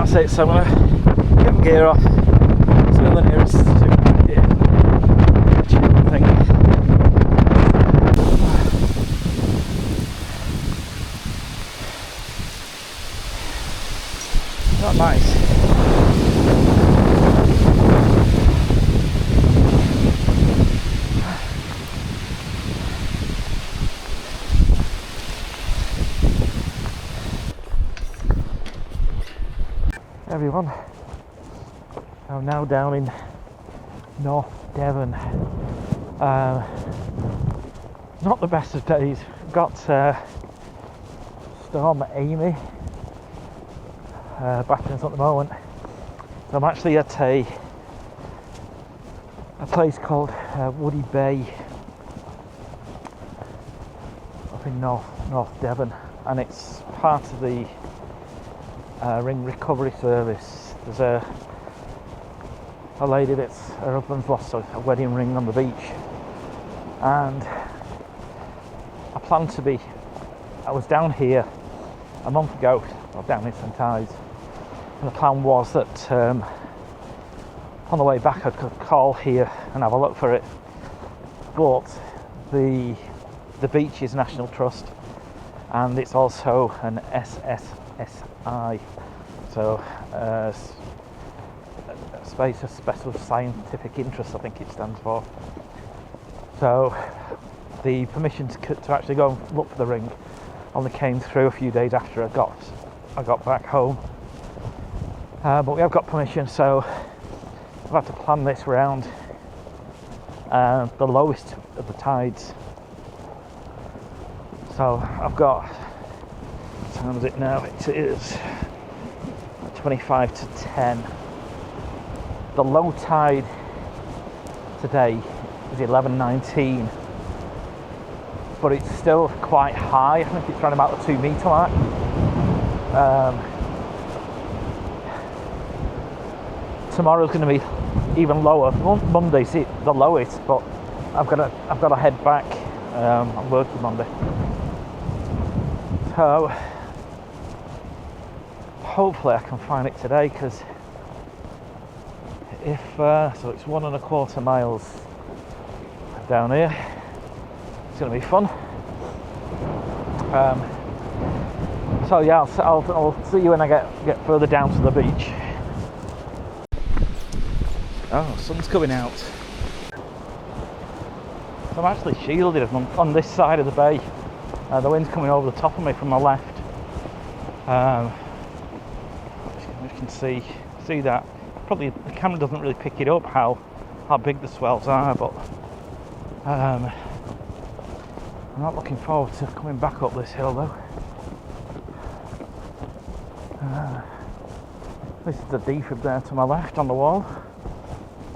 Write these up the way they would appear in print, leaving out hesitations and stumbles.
that's it. So I'm gonna get my gear off. It's the nearest supermarket. I think. Not nice. Everyone, I'm now down in North Devon. Not the best of days. Got Storm Amy battering us at the moment. So I'm actually at a place called Woody Bay up in North Devon, and it's part of the ring recovery service. There's a lady that's her husband's lost a wedding ring on the beach, and I was down here a month ago, or down in St Ives, and the plan was that on the way back I could call here and have a look for it, but the beach is National Trust and it's also an SSSI, so Space of Special Scientific Interest, I think it stands for. So the permission to actually go and look for the ring only came through a few days after I got back home, but we have got permission, so I've had to plan this around the lowest of the tides. So I've got, what time is it now? It is 25 to 10. The low tide today is 11:19, but it's still quite high. I think it's around about the 2 metre mark. Tomorrow's going to be even lower. Monday's the lowest, but I've got to head back. I'm working Monday, so hopefully I can find it today, because if so it's 1.25 miles down here. It's going to be fun. So yeah, I'll see you when I get further down to the beach. Oh, sun's coming out. So I'm actually shielded on this side of the bay. The wind's coming over the top of me from my left. You can see that. Probably the camera doesn't really pick it up how big the swells are, but I'm not looking forward to coming back up this hill though. This is the defib there to my left on the wall.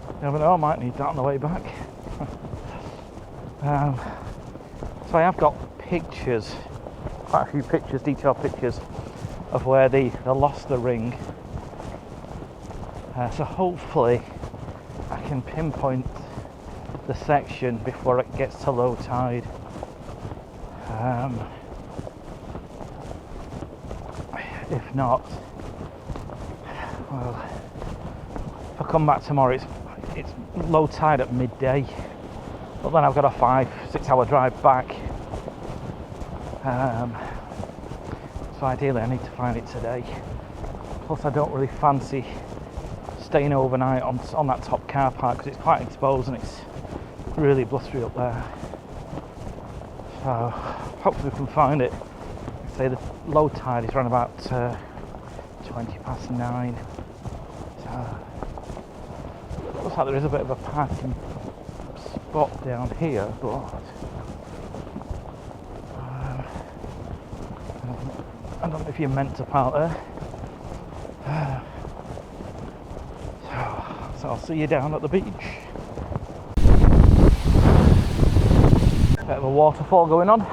You never know, I might need that on the way back. So I have got pictures, quite a few pictures, detailed pictures of where they lost the ring. So hopefully I can pinpoint the section before it gets to low tide. If not, well, if I come back tomorrow, it's low tide at midday, but then I've got a 5-6 hour drive back. So ideally I need to find it today. Plus I don't really fancy staying overnight on that top car park, because it's quite exposed and it's really blustery up there. So hopefully we can find it. Say the low tide is around about 9:20. So looks like there is a bit of a parking spot down here, but I don't know if you're meant to park there. So I'll see you down at the beach. Bit of a waterfall going on.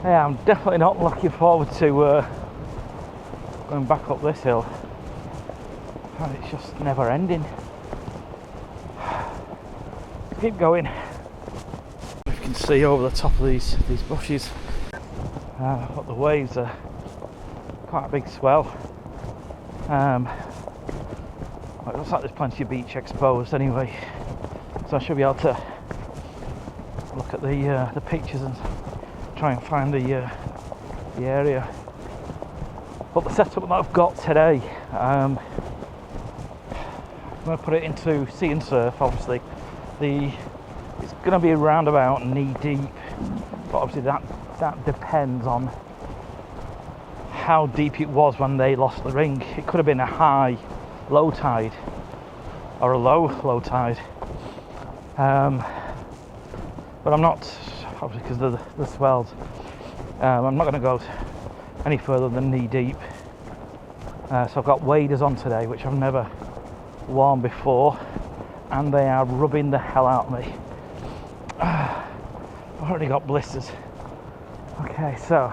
Yeah, I'm definitely not looking forward to going back up this hill. It's just never ending. Keep going. You can see over the top of these bushes, but the waves are quite a big swell. It looks like there's plenty of beach exposed anyway, so I should be able to look at the pictures and try and find the area. But the setup that I've got today, I'm going to put it into sea and surf. Obviously, it's going to be around about knee deep, but obviously that depends on how deep it was when they lost the ring. It could have been a high low tide or a low tide, but I'm not, obviously because of the swells, I'm not going to go any further than knee deep. So I've got waders on today, which I've never worn before, and they are rubbing the hell out of me. I've already got blisters. Okay, so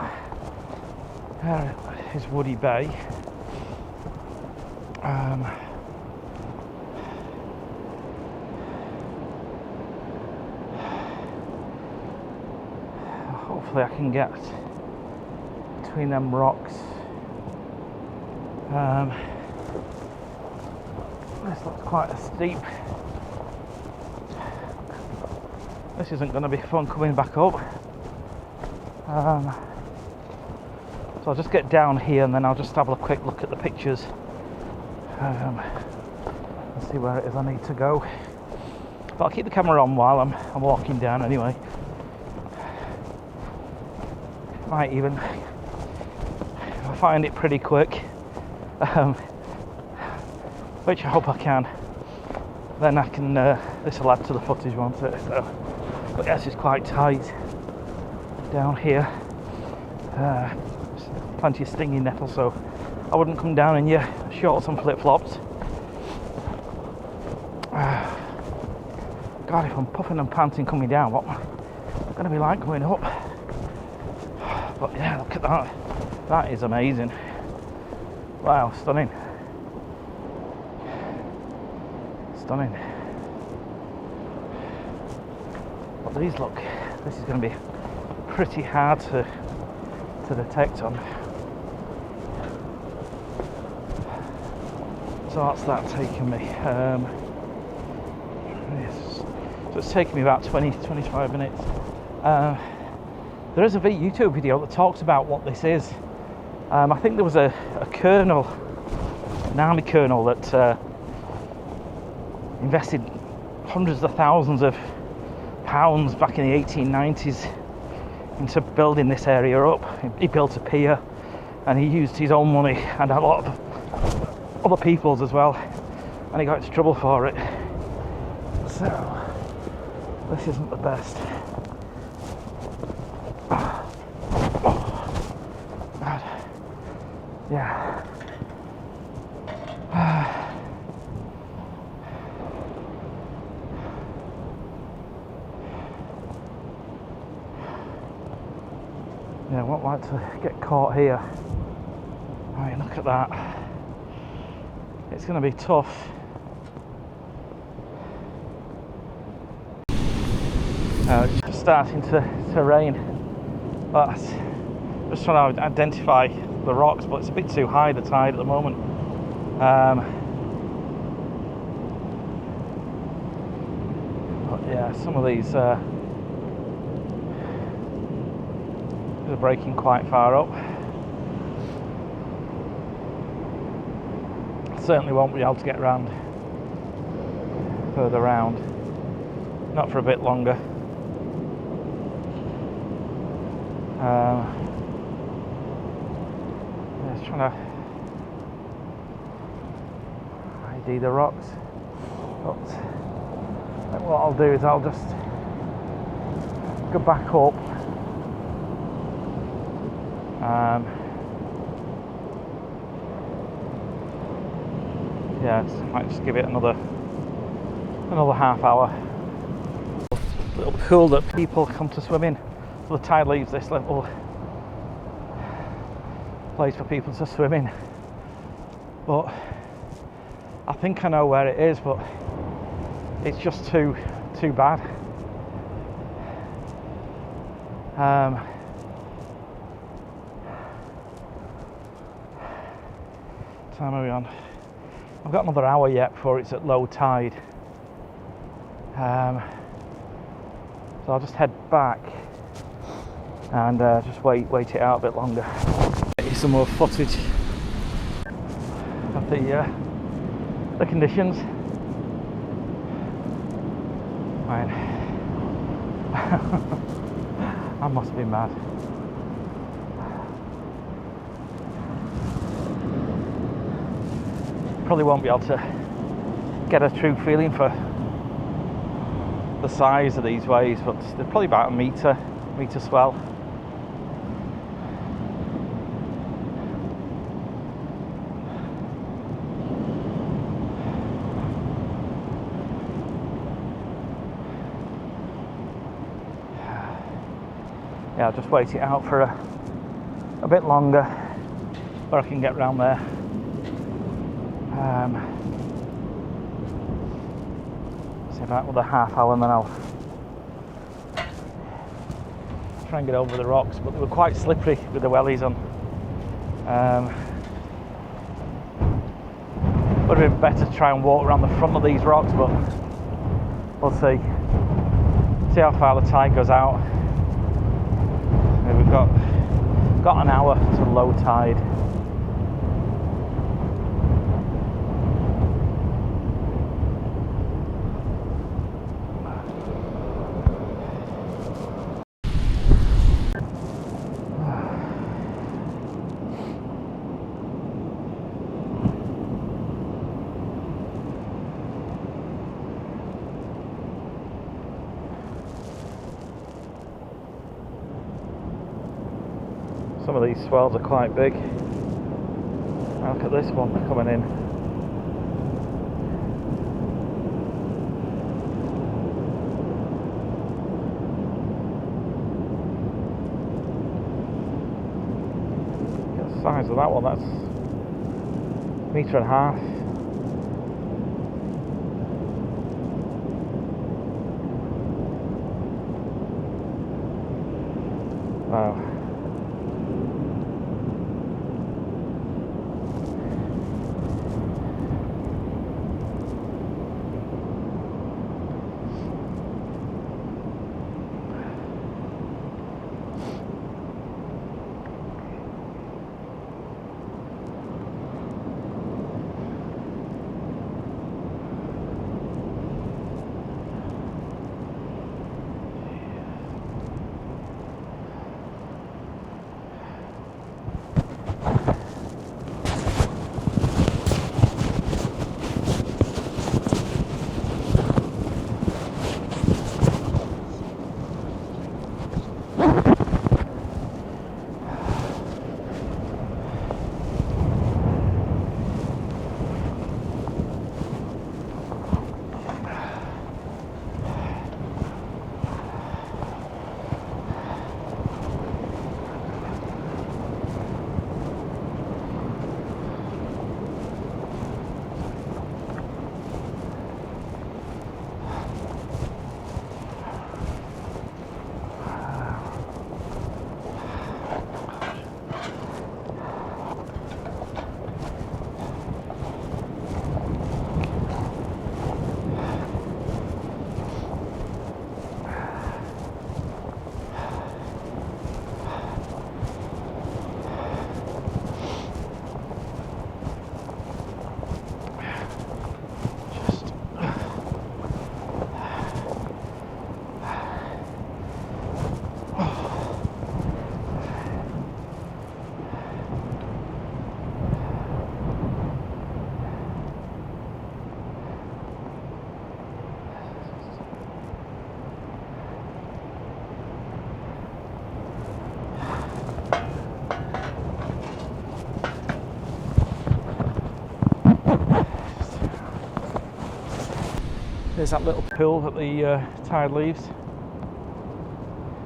there is Woody Bay. Hopefully I can get between them rocks. This looks quite steep. This isn't going to be fun coming back up. So I'll just get down here and then I'll just have a quick look at the pictures and see where it is I need to go. But I'll keep the camera on while I'm walking down anyway. Might even, if I find it pretty quick, which I hope I can, then I can, this will add to the footage, won't it? So, but yes, it's quite tight down here. Plenty of stinging nettles, so I wouldn't come down in your shorts and flip-flops. God, if I'm puffing and panting coming down, what am I going to be like going up? But yeah, look at that. That is amazing. Wow, stunning. Stunning. But these look, this is going to be pretty hard to detect on. So that's that taking me. Yes. So it's taken me about 20-25 minutes. There is a YouTube video that talks about what this is. I think there was a colonel, an army colonel, that invested hundreds of thousands of pounds back in the 1890s into building this area up. He built a pier and he used his own money and a lot of other people's as well, and he got into trouble for it. So this isn't the best. Yeah. Yeah, I won't like to get caught here. I mean, look at that. It's going to be tough. It's just starting to rain. But just trying to identify the rocks, but it's a bit too high, the tide at the moment. But yeah, some of these are breaking quite far up. Certainly won't be able to get round further round, not for a bit longer. Just trying to ID the rocks, but I think what I'll do is I'll just go back up. Yeah, might just give it another half hour. Little pool that people come to swim in. So the tide leaves this little place for people to swim in. But I think I know where it is, but it's just too bad. time are we on? I've got another hour yet before it's at low tide. So I'll just head back and just wait it out a bit longer. Get you some more footage of the conditions. Right. I must be mad. Probably won't be able to get a true feeling for the size of these waves, but they're probably about a metre swell. Yeah, I'll just wait it out for a bit longer where I can get round there. See about another half hour and then I'll try and get over the rocks, but they were quite slippery with the wellies on. Would have been better to try and walk around the front of these rocks, but we'll see how far the tide goes out. We've got an hour to low tide. Some of these swells are quite big. Now look at this one coming in. Look at the size of that one, that's a metre and a half. Wow. There's that little pool that the tide leaves.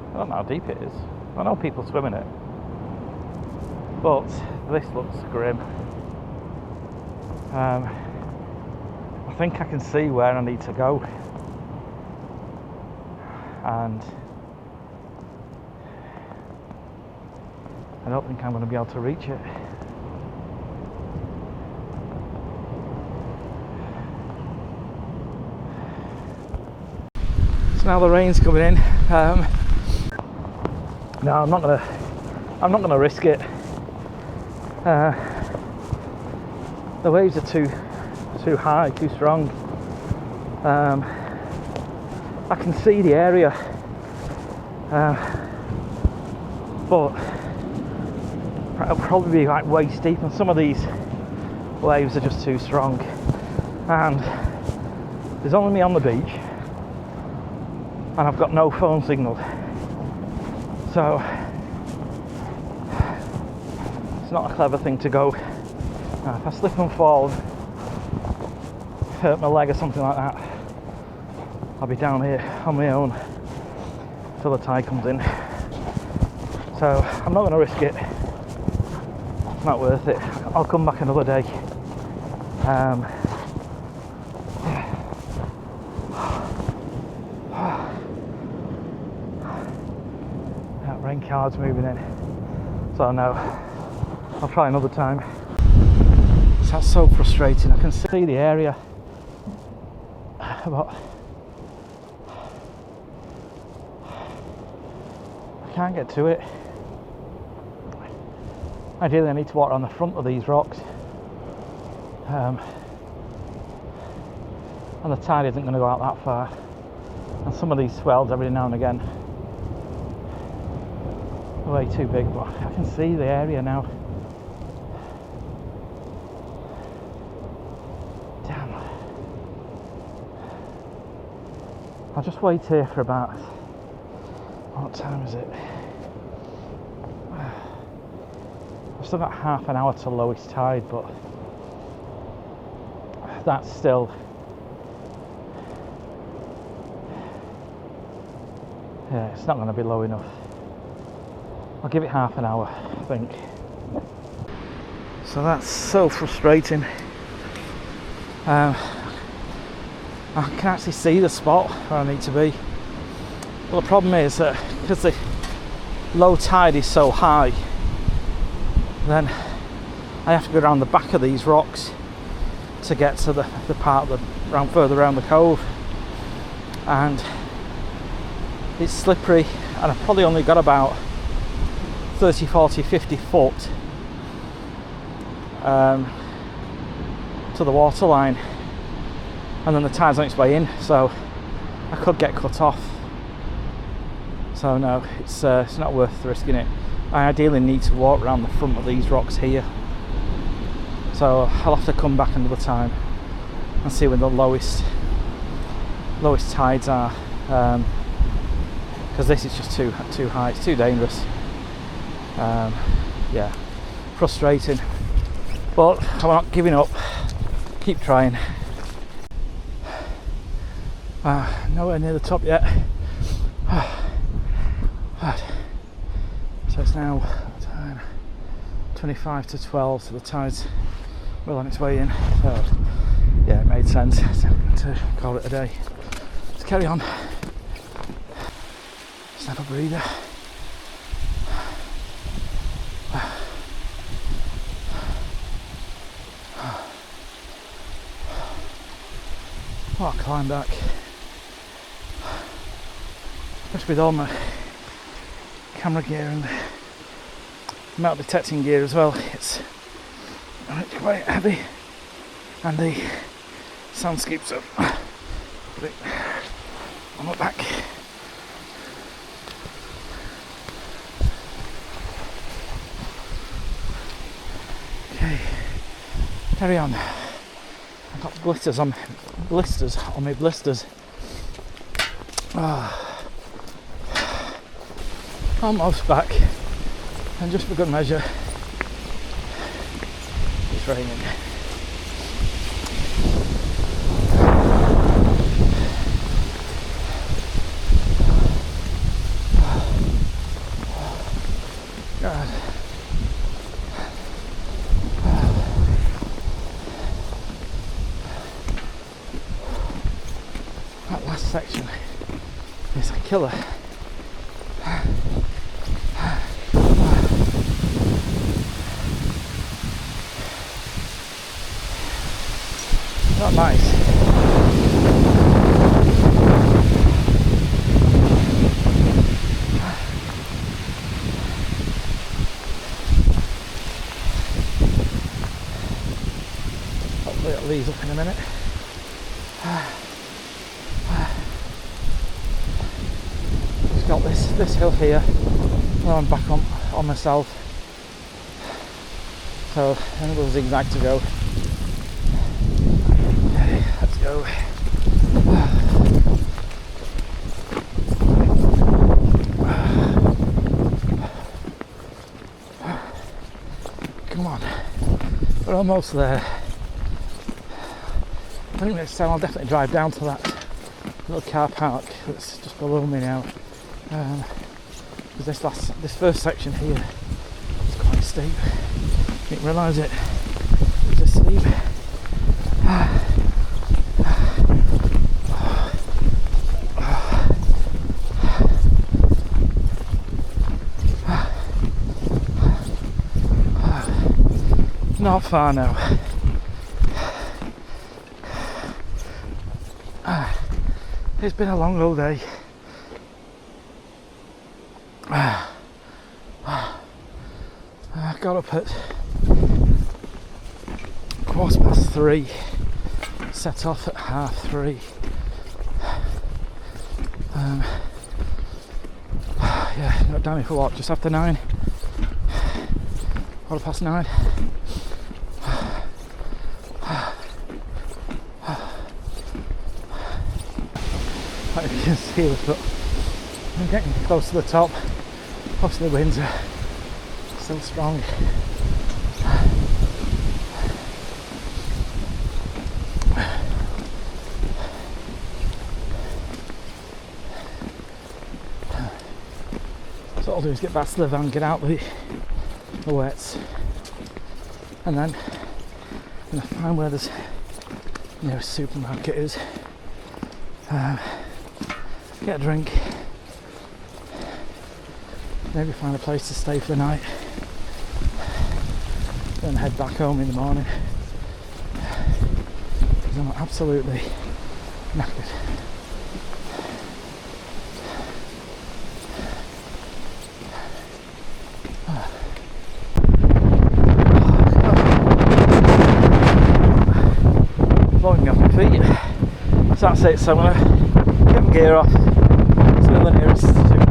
I don't know how deep it is. I know people swim in it, but this looks grim. I think I can see where I need to go, and I don't think I'm going to be able to reach it. So now the rain's coming in. No, I'm not gonna risk it. The waves are too high, too strong. I can see the area, but it'll probably be like waist deep, and some of these waves are just too strong. And there's only me on the beach, and I've got no phone signal, so it's not a clever thing to go. Now, if I slip and fall, hurt my leg or something like that, I'll be down here on my own till the tide comes in. So I'm not going to risk it. It's not worth it. I'll come back another day. That rain cloud's moving in, so no, I'll try another time. That's so frustrating. I can see the area, but I can't get to it. Ideally I need to walk on the front of these rocks, and the tide isn't going to go out that far, and some of these swells every now and again are way too big, but I can see the area now. Damn. I'll just wait here for about, what time is it? I've still got half an hour to lowest tide, but that's still, yeah, it's not going to be low enough. I'll give it half an hour, I think. So that's so frustrating. I can actually see the spot where I need to be. Well, the problem is that because the low tide is so high, then I have to go around the back of these rocks to get to the part that further around the cove, and it's slippery, and I've probably only got about 30, 40, 50 foot to the waterline, and then the tide's on its way in, so I could get cut off. So no, it's not worth risking it. I ideally need to walk around the front of these rocks here, so I'll have to come back another time and see when the lowest tides are, because this is just too high. It's too dangerous. Yeah, frustrating, but I'm not giving up. Keep trying. Nowhere near the top yet. So it's now time 25 to 12, so the tide's well on its way in. So yeah, it made sense to call it a day. Let's carry on. Let's have a breather. Oh, I'll climb back. Just with all my camera gear and metal detecting gear as well, it's quite heavy, and the soundscapes are on my back. Okay, carry on. I've got blisters on my blisters. Almost back, and just for good measure, it's raining. God. That last section is a killer. Not nice. these up in a minute. Just got this hill here, now I'm back on myself. So another zigzag to go. Okay, let's go. Come on, we're almost there. I think next time I'll definitely drive down to that little car park that's just below me now. Because this first section here is quite steep. Didn't realise it was this steep. Not far now. It's been a long old day. I got up at 3:15, set off at 3:30. Yeah, got down here for what, just after 9? 9:15. Like you can see it, but I'm getting close to the top. Obviously the winds are still strong. So what I'll do is get back to the van, get out the wets, and then I'm gonna find where this nearest supermarket is. Get a drink, maybe find a place to stay for the night, then head back home in the morning because I'm absolutely knackered. Blowing me off my feet. So that's it, so I'm going to get my gear off. It's the nearest